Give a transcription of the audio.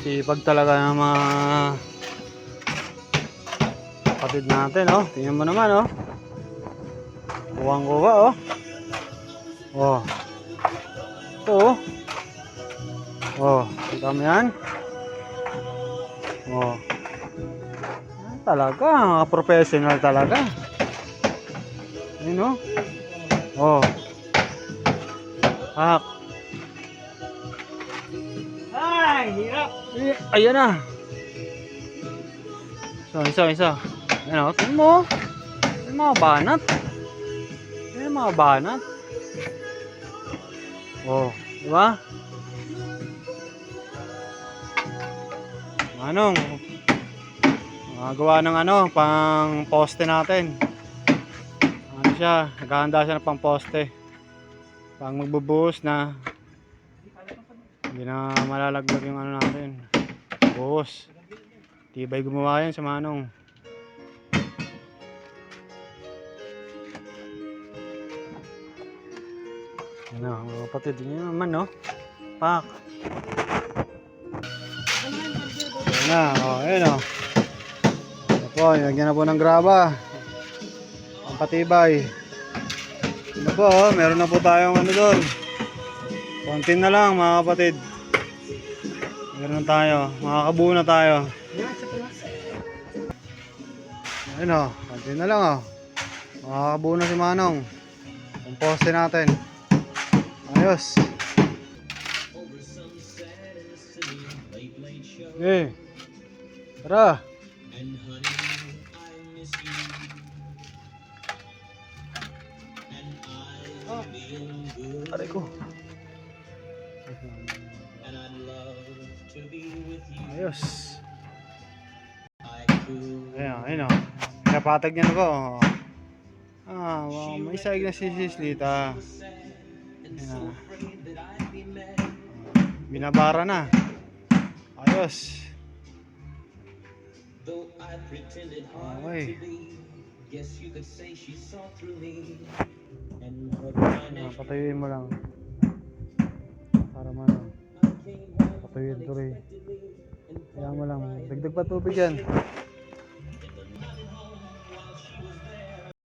Sipag talaga ng mga kapatid natin, oh. Tingnan mo naman, oh. Kuwang-kuwa, oh. Oh. Ito, oh. Oh, kita mo yan? Oh. Talaga, professional talaga. Ayun, oh. Oh. Hak. Ay, hirap. Ayan na. Isa. Ayan, oh. Tingnan mo. Yung mga banat. Yung mga banat. Oh, di ba? Anong magawa ng ano, pang poste natin. Ano siya, naghahanda siya ng pang poste. Pang magbubuhos na. Hindi na malalaglag yung ano natin. Buhos. Tibay gumawa yan sa Manong. Ano, mga kapatid niyo naman, no? Pak. Ayan na, oh, ayan, oh. Ito po, nilagyan na po ng graba. Ang patibay. Ito po, oh, meron na po tayong ano doon. Konti na lang, mga kapatid. Meron na tayo, makakabuo na tayo. Ayun, oh, konti na lang, oh. Makakabuo na si Manong. Composte natin. Ayos. Eh, tara. Aray ko. Ayos. Ayun o. Pinapatag niya na ko. Wow, may saig na si Sislita. Binabara na. Ayos. Okay. Patayuin mo lang. Para patayuin to rin. Kaya mo lang. Dagdag pa tubig yan.